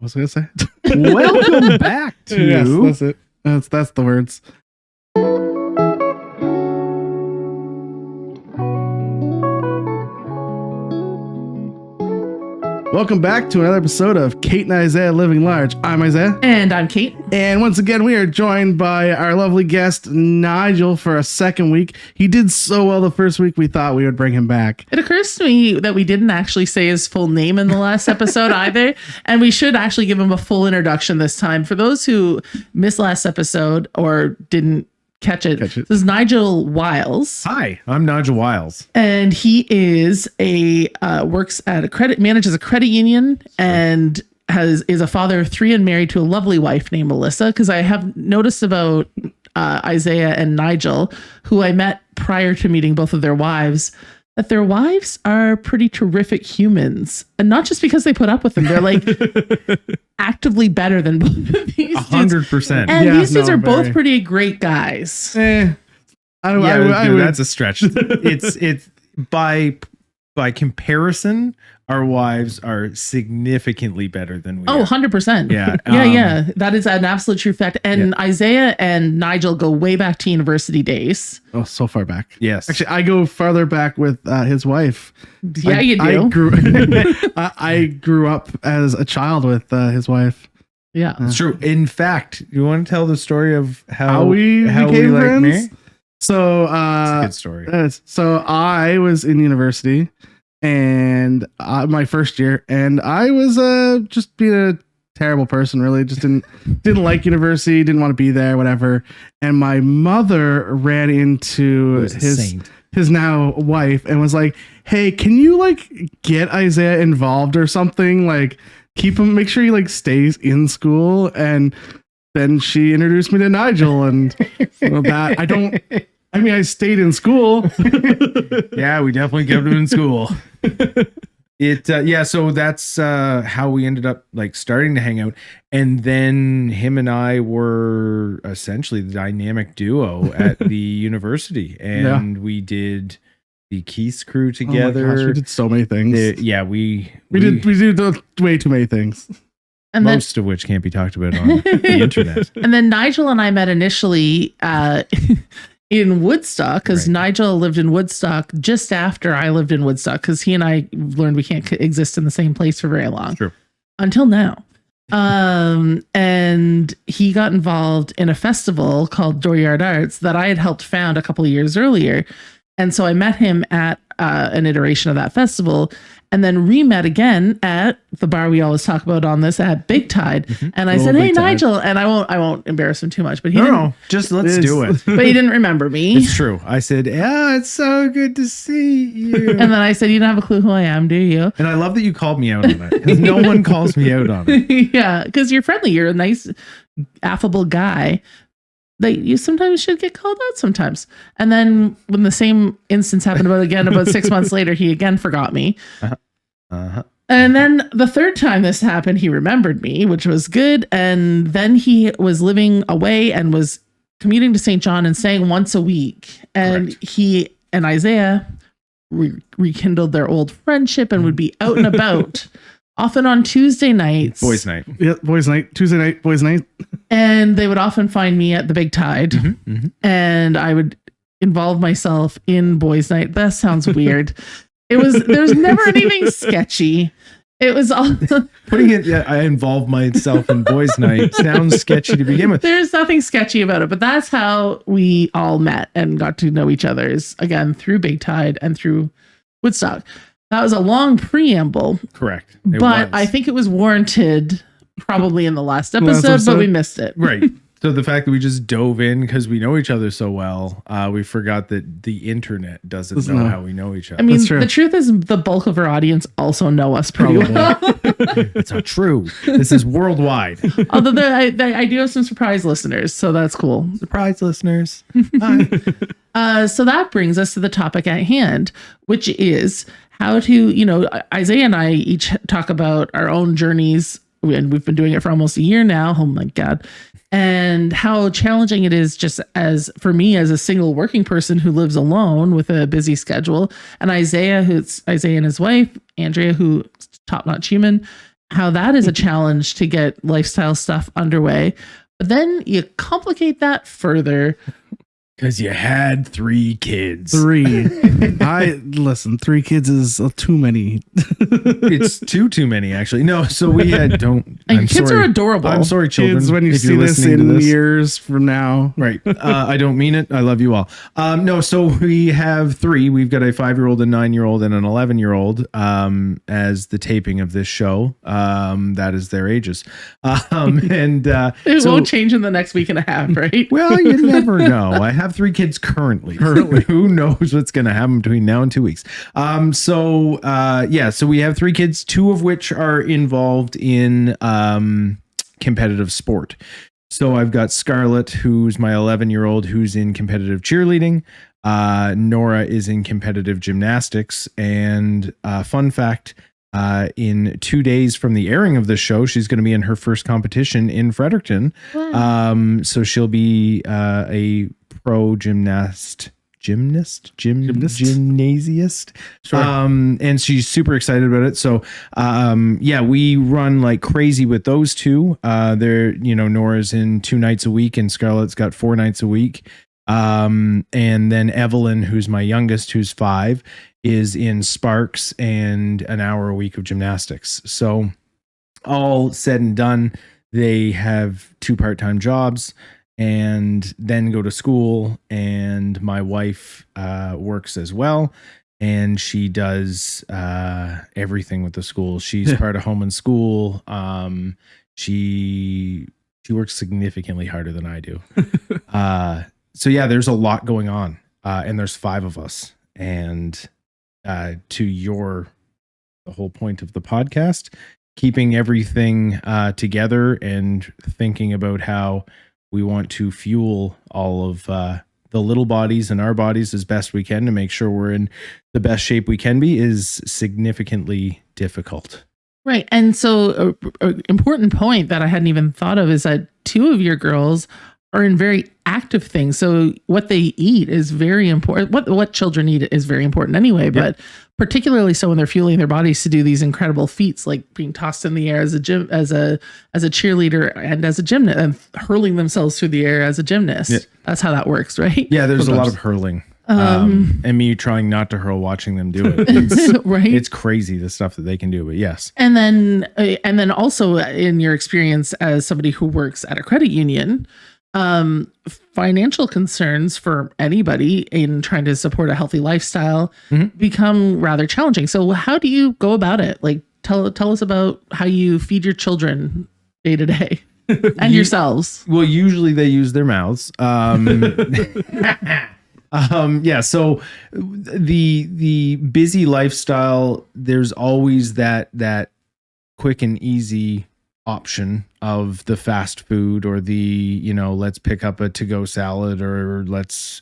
was I gonna say? Welcome back to Yes, that's it. That's the words. Welcome back to another episode of Kate and Isaiah Living Large. I'm Isaiah. And I'm Kate. And once again, we are joined by our lovely guest, Nigel, for a second week. He did so well the first week, we thought we would bring him back. It occurs to me that we didn't actually say his full name in the last episode either. And we should actually give him a full introduction this time. For those who missed last episode or didn't catch it. This is Nigel Wiles. Hi, I'm Nigel Wiles. And he is manages a credit union and is a father of 3 and married to a lovely wife named Melissa. Because I have noticed about Isaiah and Nigel, who I met prior to meeting both of their wives, that their wives are pretty terrific humans. And not just because they put up with them. They're like actively better than both of these 100%. And these dudes are both pretty great guys. That's a stretch. It's by comparison, our wives are significantly better than we are. 100%. Yeah. Yeah. That is an absolute true fact. And Isaiah and Nigel go way back to university days. Oh, so far back. Yes. Actually, I go farther back with his wife. Yeah, you do. I grew up as a child with his wife. Yeah. It's true. In fact, you want to tell the story of how we became friends? So, it's a good story. So I was in university and my first year, and I was just being a terrible person, really. Just didn't like university, didn't want to be there, whatever. And my mother ran into his now wife and was like, "Hey, can you like get Isaiah involved or something? Like keep him, make sure he like stays in school." And then she introduced me to Nigel, and I stayed in school. Yeah, we definitely kept him in school. So that's how we ended up like starting to hang out. And then him and I were essentially the dynamic duo at the university. And we did the Keith's crew together. Oh my gosh, we did so many things. We did way too many things. And most of which can't be talked about on the internet. And then Nigel and I met initially in Woodstock, because Nigel lived in Woodstock just after I lived in Woodstock, because he and I learned we can't exist in the same place for very long. True. Until now. And he got involved in a festival called Dooryard Arts that I had helped found a couple of years earlier. And so I met him at an iteration of that festival, and then re-met again at the bar we always talk about on this, at Big Tide. Mm-hmm. And I said, "Hey, Nigel," and I won't embarrass him too much, but just let's do it. But he didn't remember me. It's true. I said, "Yeah, it's so good to see you." And then I said, "You don't have a clue who I am, do you?" And I love that you called me out on it, because no one calls me out on it. Yeah, because you're friendly. You're a nice, affable guy. You sometimes should get called out sometimes. And then when the same instance happened about 6 months later, he again forgot me. And then the third time this happened, he remembered me, which was good. And then he was living away and was commuting to St. John and staying once a week. And he and Isaiah rekindled their old friendship and would be out and about. Often on Tuesday nights. Boys' night. Yeah, boys' night. Tuesday night, boys' night. And they would often find me at the Big Tide. Mm-hmm, mm-hmm. And I would involve myself in boys' night. That sounds weird. There was never anything sketchy. It was all putting it. Yeah, I involved myself in boys' night. Sounds sketchy to begin with. There's nothing sketchy about it, but that's how we all met and got to know each other, is again through Big Tide and through Woodstock. That was a long preamble. Correct. But I think it was warranted probably in the last episode, but we missed it. Right. So the fact that we just dove in because we know each other so well, we forgot that the internet doesn't know how we know each other. I mean, the truth is the bulk of our audience also know us pretty well. It's not true. This is worldwide. Although I do have some surprise listeners, so that's cool. Surprise listeners. So that brings us to the topic at hand, which is how to, Isaiah and I each talk about our own journeys, and we've been doing it for almost a year now. Oh my God. And how challenging it is just as for me as a single working person who lives alone with a busy schedule, and Isaiah and his wife, Andrea, who's top-notch human, how that is a challenge to get lifestyle stuff underway. But then you complicate that further. Because you had 3 kids. 3. Listen, 3 kids is too many. It's too many, actually. No, so we had And kids are adorable. I'm sorry, children. Kids, when you if see you're this listening to in years from now. Right. I don't mean it. I love you all. No, so we have 3. We've got a 5-year-old, a 9-year-old, and an 11-year-old as the taping of this show. That is their ages. It won't change in the next week and a half, right? Well, you never know. I have 3 kids currently. Who knows what's going to happen between now and 2 weeks? So we have 3 kids, 2 of which are involved in competitive sport. So I've got Scarlett, who's my 11-year-old, who's in competitive cheerleading. Nora is in competitive gymnastics. And fun fact, in 2 days from the airing of this show, she's going to be in her first competition in Fredericton. Wow. So she'll be a pro gymnasiast. Sure. And she's super excited about it. So we run like crazy with those 2. Nora's in 2 nights a week and Scarlett's got 4 nights a week. And then Evelyn, who's my youngest, who's 5, is in Sparks and an hour a week of gymnastics. So all said and done, they have 2 part-time jobs and then go to school. And my wife works as well. And she does everything with the school. She's part of home and school. She works significantly harder than I do. So yeah, there's a lot going on. And there's 5 of us. And the whole point of the podcast, keeping everything together and thinking about how we want to fuel all of the little bodies and our bodies as best we can to make sure we're in the best shape we can be is significantly difficult. Right. And so an important point that I hadn't even thought of is that 2 of your girls are in very active things. So what they eat is very important. What children eat is very important anyway, but particularly so when they're fueling their bodies to do these incredible feats like being tossed in the air as a cheerleader and as a gymnast and hurling themselves through the air as a gymnast. Yeah. That's how that works, right? Yeah, there's a lot of hurling. And me trying not to hurl, watching them do it. It's, right? It's crazy the stuff that they can do, but yes. And then also in your experience as somebody who works at a credit union, financial concerns for anybody in trying to support a healthy lifestyle become rather challenging. So how do you go about it? Like tell us about how you feed your children day to day and yourselves. Well, usually they use their mouths. So the busy lifestyle, there's always that quick and easy option of the fast food or the, let's pick up a to-go salad or let's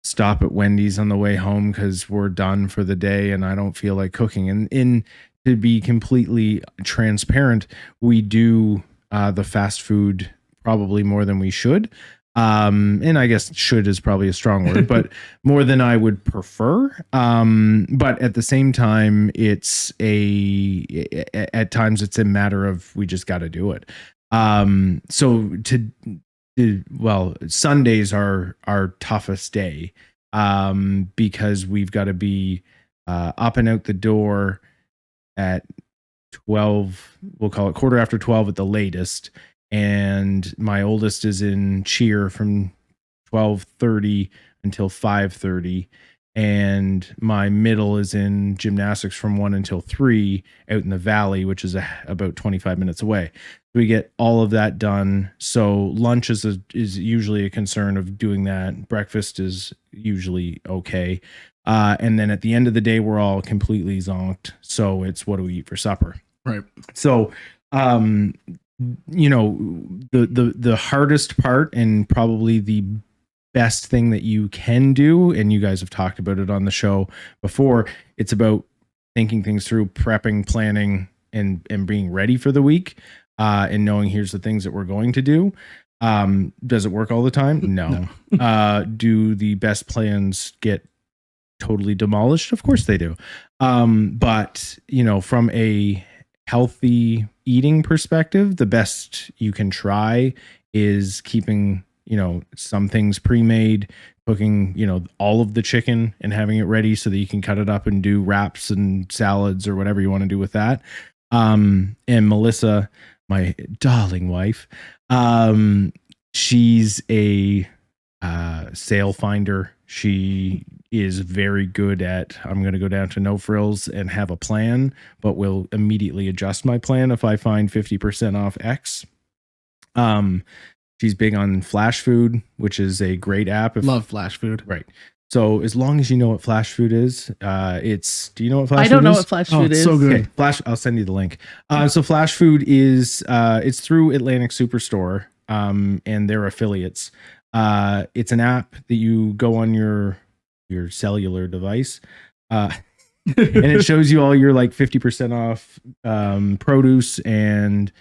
stop at Wendy's on the way home because we're done for the day and I don't feel like cooking. And to be completely transparent, we do the fast food probably more than we should. And I guess should is probably a strong word, but more than I would prefer. But at the same time, at times it's a matter of, we just got to do it. Sundays are our toughest day, because we've got to be, up and out the door at 12, we'll call it 12:15 at the latest. And my oldest is in cheer from 12:30 until 5:30. And my middle is in gymnastics from 1 until 3 out in the valley, which is about 25 minutes away. We get all of that done. So lunch is usually a concern of doing that. Breakfast is usually okay. And then at the end of the day, we're all completely zonked. So it's, what do we eat for supper? Right. So, the hardest part and probably the best thing that you can do, and you guys have talked about it on the show before, it's about thinking things through, prepping, planning, and being ready for the week, and knowing here's the things that we're going to do. Does it work all the time? No. Do the best plans get totally demolished? Of course they do. But from a healthy eating perspective, the best you can try is keeping, some things pre-made, cooking, all of the chicken and having it ready so that you can cut it up and do wraps and salads or whatever you want to do with that. And Melissa, my darling wife, she's a sale finder. She is very good at, I'm going to go down to No Frills and have a plan, but will immediately adjust my plan if I find 50% off X. She's big on Flash Food, which is a great app. Love Flash Food. Right. So as long as you know what Flash Food is, do you know what Flash Food is? I don't know what Flash Food is. So good. Okay, I'll send you the link. So Flash Food is, it's through Atlantic Superstore, and they're affiliates. It's an app that you go on your cellular device, and it shows you all your like 50% off produce and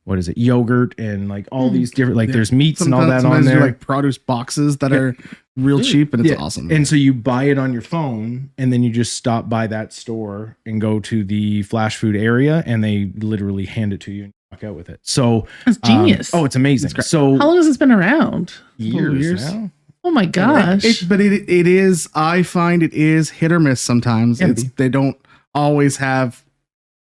what is it, yogurt and like all these different, like there's meats and all that on there, like produce boxes that are real cheap, and it's awesome. And so you buy it on your phone, and then you just stop by that store and go to the Flash Food area, and they literally hand it to you and walk out with it. So it's genius. It's amazing. So how long has this been around? Years now. Oh my gosh. But it is, I find it is hit or miss sometimes. They don't always have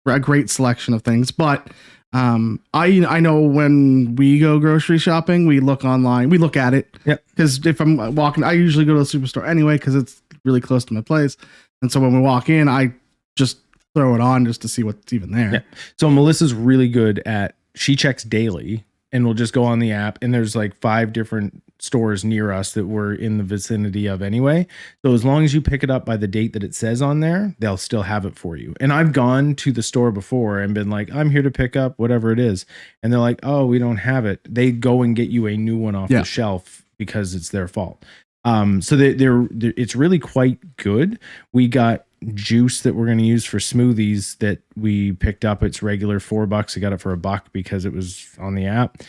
a great selection of things, but I know when we go grocery shopping, we look online, we look at it. Yeah. Because if I'm walking, I usually go to the superstore anyway, because it's really close to my place. And so when we walk in, I just throw it on just to see what's even there. Yeah. So Melissa's really good at, she checks daily, and we'll just go on the app, and there's like 5 different stores near us that we're in the vicinity of anyway. So as long as you pick it up by the date that it says on there, they'll still have it for you. And I've gone to the store before and been like, I'm here to pick up whatever it is. And they're like, oh, we don't have it. They go and get you a new one off the shelf because it's their fault. So they're it's really quite good. We got juice that we're going to use for smoothies that we picked up. It's regular $4. I got it for $1 because it was on the app.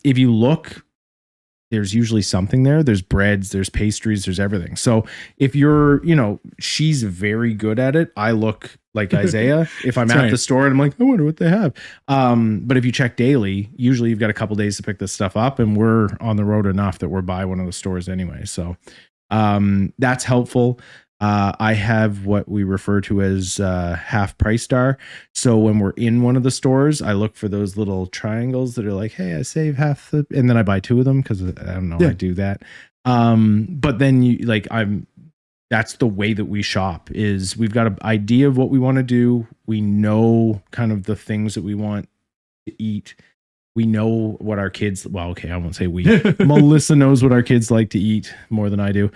If you look, there's usually something there. There's breads, there's pastries, there's everything. So if you're, she's very good at it. I look like Isaiah if I'm at the store and I'm like, I wonder what they have. But if you check daily, usually you've got a couple days to pick this stuff up, and we're on the road enough that we're by one of the stores anyway. So that's helpful. I have what we refer to as half price star. So when we're in one of the stores, I look for those little triangles that are like, hey, I save half and then I buy 2 of them because I don't know, I do that. But then that's the way that we shop, is we've got an idea of what we want to do. We know kind of the things that we want to eat. We know what our kids, I won't say we. Melissa knows what our kids like to eat more than I do.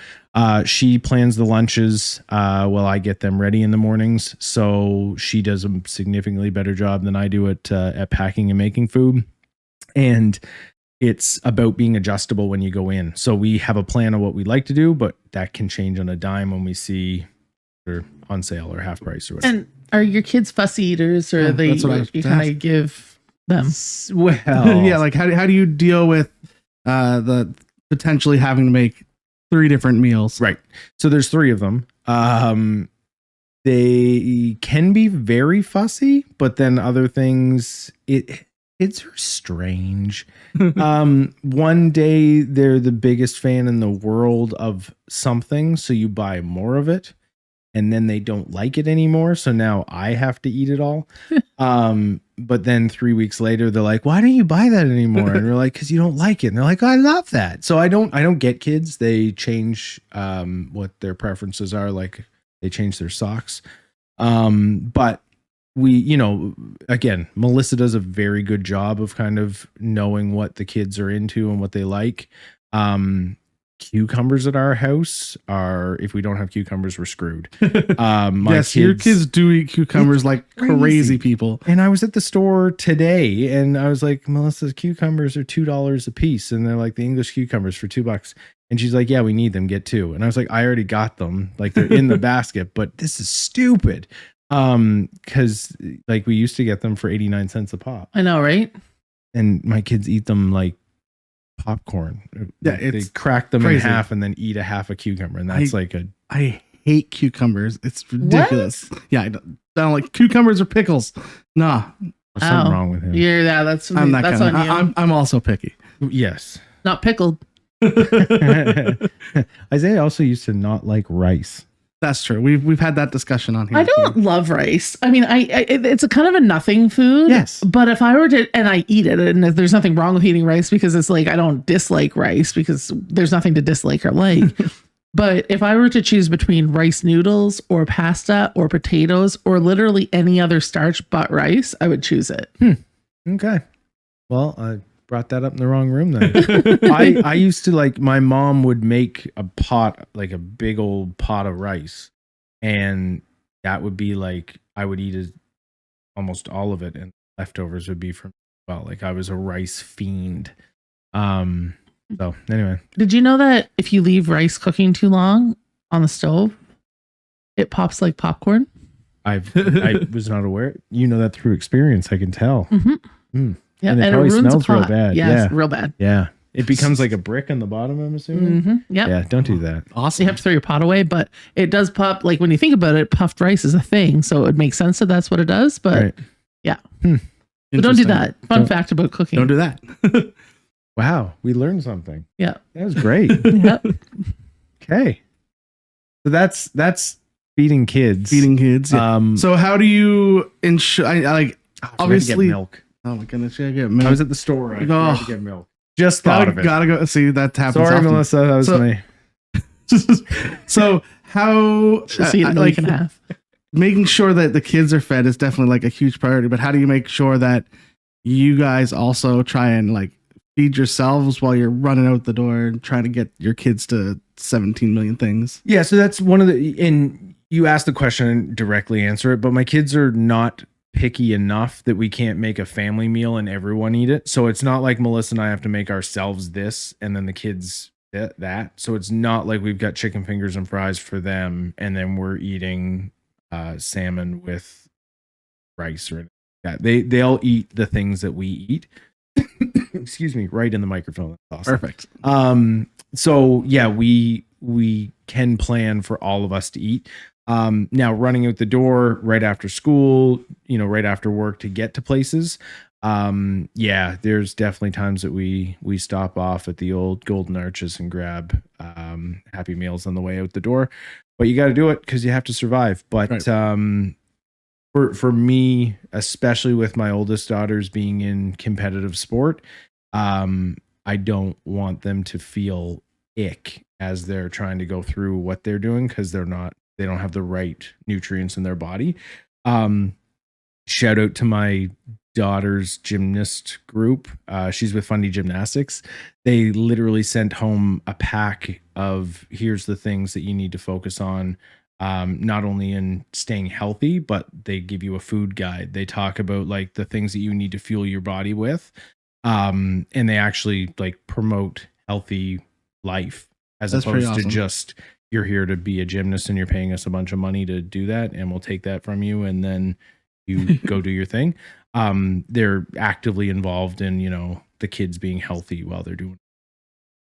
She plans the lunches while I get them ready in the mornings. So she does a significantly better job than I do at packing and making food. And it's about being adjustable when you go in. So we have a plan of what we'd like to do, but that can change on a dime when we see they're on sale or half price or whatever. And are your kids fussy eaters, or you kind of give them? Well, yeah, like how do you deal with the potentially having to make 3 different meals? Right. So there's 3 of them. They can be very fussy, but then other things, kids are strange. One day they're the biggest fan in the world of something, so you buy more of it, and then they don't like it anymore, so now I have to eat it all. But then 3 weeks later, they're like, why don't you buy that anymore? And we're like, because you don't like it. And they're like, I love that. So I don't get kids. They change what their preferences are. Like they change their socks. But we, again, Melissa does a very good job of kind of knowing what the kids are into and what they like. Cucumbers at our house are, if we don't have cucumbers, we're screwed. Your kids do eat cucumbers like crazy people. And I was at the store today and I was like, Melissa's cucumbers are $2 a piece. And they're like the English cucumbers for $2. And she's like, yeah, we need them. Get 2. And I was like, I already got them. Like they're in the basket, but this is stupid. Because like we used to get them for 89 cents a pop. I know, right? And my kids eat them like popcorn. Yeah, they crack them crazy. in half and then eat a half a cucumber, and that's I hate cucumbers. It's ridiculous. Yeah, I don't like cucumbers or pickles. Nah, There's something wrong with him. Yeah, that's I'm that that's kind on of. you. I'm also picky. Yes. Not pickled. Isaiah also used to not like rice. That's true. We've had that discussion on here. I don't love rice. I mean, it's a kind of a nothing food. Yes. But if I were to, and I eat it, and there's nothing wrong with eating rice because it's like I don't dislike rice because there's nothing to dislike or like. But if I were to choose between rice noodles or pasta or potatoes or literally any other starch but rice, I would choose it. Okay. Well, I brought that up in the wrong room then. I used to like, my mom would make a pot, like a big old pot of rice. And that would be like, I would eat almost all of it. And leftovers would be from, well, like I was a rice fiend. So anyway. Did you know that if you leave rice cooking too long on the stove, it pops like popcorn? I was not aware. You know that through experience, I can tell. Mm-hmm. Yeah, and it ruins smells a pot. real bad. Yeah, Yeah, it's real bad. Yeah. It becomes like a brick on the bottom, I'm assuming. Mm-hmm. Yep. Yeah, don't do that. Awesome. You have to throw your pot away, but it does pop. Like when you think about it, puffed rice is a thing. So it would make sense that that's what it does. But Right. yeah. But don't do that. Fun Don't- fact about cooking. Don't do that. Wow, we learned something. Yeah. That was great. Yep. Okay. So that's feeding kids. Feeding kids. Yeah. So how do you ensure? I like obviously. milk. Oh my goodness! Yeah, get I milk. was at the store. I forgot to Oh. get milk. Just thought of it. Gotta go. See, that happens. Sorry, often. Melissa. That was So- me. So how Just eat it in a week and a half. making sure that the kids are fed is definitely like a huge priority. But how do you make sure that you guys also try and like feed yourselves while you're running out the door and trying to get your kids to 17 million things? Yeah, so that's one of the, and you asked the question and directly answer it, but my kids are not picky enough that we can't make a family meal and everyone eat it. So it's not like Melissa and I have to make ourselves this and then the kids that. So it's not like we've got chicken fingers and fries for them and then we're eating salmon with rice or that. They'll eat the things that we eat. Excuse me, right in the microphone. That's awesome. Perfect. So yeah, we can plan for all of us to eat. Now running out the door right after school, right after work to get to places. Yeah, there's definitely times that we stop off at the old Golden Arches and grab Happy Meals on the way out the door. But you got to do it because you have to survive. But Right. For me, especially with my oldest daughters being in competitive sport, I don't want them to feel ick as they're trying to go through what they're doing because they don't have the right nutrients in their body. Shout out to my daughter's gymnast group. She's with Fundy Gymnastics. They literally sent home a pack of here's the things that you need to focus on. Not only in staying healthy, but they give you a food guide. They talk about like the things that you need to fuel your body with. And they actually like promote healthy life as That's pretty opposed to awesome. just you're here to be a gymnast and you're paying us a bunch of money to do that and we'll take that from you and then you go do your thing. They're actively involved in, the kids being healthy while they're doing it.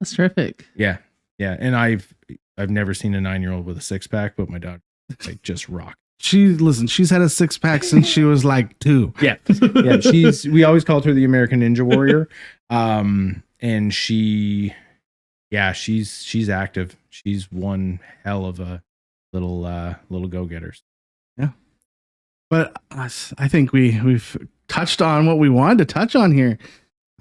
That's terrific. Yeah. Yeah. And I've never seen a 9-year-old with a 6-pack, but my daughter like just rock. She's had a 6-pack since she was like 2. Yeah. Yeah. We always called her the American Ninja Warrior. And she's active. She's one hell of a little go-getter. Yeah. But I think we've touched on what we wanted to touch on here.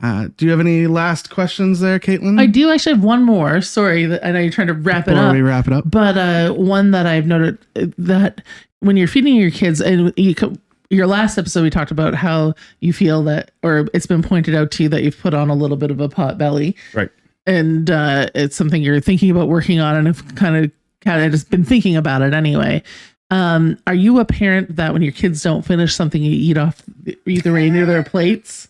Do you have any last questions there, Caitlin? I do actually have one more. Sorry, I know you're trying to wrap it Before up. we wrap it up. But one that I've noted that when you're feeding your kids, and your last episode, we talked about how you feel that, or it's been pointed out to you that you've put on a little bit of a pot belly. Right. And it's something you're thinking about working on and have kind of just been thinking about it anyway. Are you a parent that when your kids don't finish something, you eat the remainder of their plates?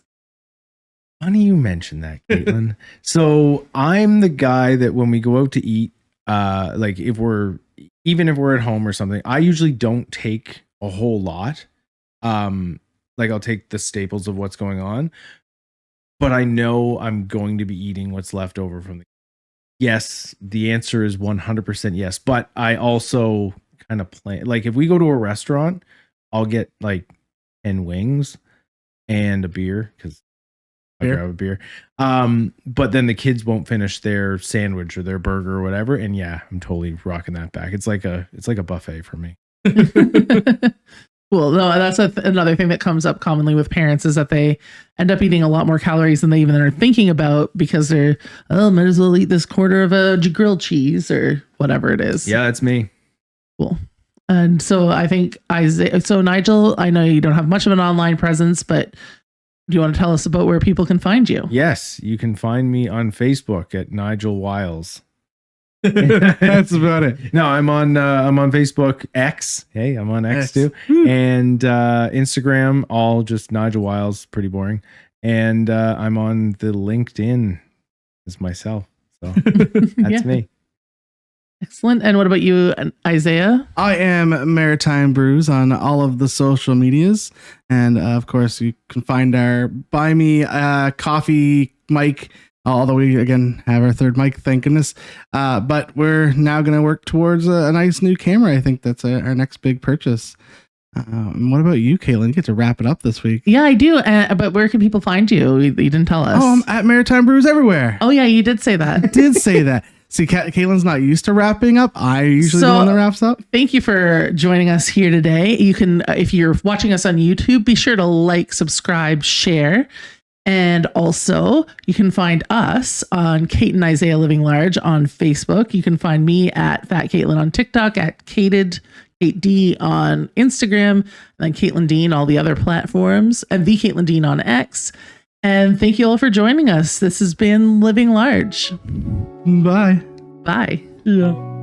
Funny you mention that, Caitlin. So I'm the guy that when we go out to eat, like if we're at home or something, I usually don't take a whole lot. Like I'll take the staples of what's going on, but I know I'm going to be eating what's left over from the. Yes, the answer is 100% yes, but I also kind of plan. Like if we go to a restaurant, I'll get like 10 wings and a beer because I grab a beer. But then the kids won't finish their sandwich or their burger or whatever. And yeah, I'm totally rocking that back. It's like a buffet for me. Cool. No, that's another thing that comes up commonly with parents is that they end up eating a lot more calories than they even are thinking about because they're, might as well eat this quarter of a grilled cheese or whatever it is. Yeah, that's me. Cool. And so I think Nigel, I know you don't have much of an online presence, but do you want to tell us about where people can find you? Yes, you can find me on Facebook at Nigel Wiles. That's about it. No, I'm on Facebook X. Hey, I'm on X too. And Instagram, all just Nigel Wiles, pretty boring. And I'm on the LinkedIn as myself. So that's me. Excellent. And what about you, Isaiah? I am Maritime Brews on all of the social medias. And of course, you can find our Buy Me coffee mic. Although we, again, have our third mic, thank goodness. But we're now going to work towards a nice new camera. I think that's our next big purchase. What about you, Caitlin? You get to wrap it up this week. Yeah, I do. But where can people find you? You didn't tell us. Oh, I'm at Maritime Brews everywhere. Oh, yeah, you did say that. I did say that. See, Caitlin's not used to wrapping up. I usually the one that wraps up. Thank you for joining us here today. You can, if you're watching us on YouTube, be sure to like, subscribe, share. And also, you can find us on Kate and Isaiah Living Large on Facebook. You can find me at Fat Caitlin on TikTok, at Kate D on Instagram, and then Caitlin Dean, all the other platforms, and the Caitlin Dean on X. And thank you all for joining us. This has been Living Large. Bye. Bye. Yeah.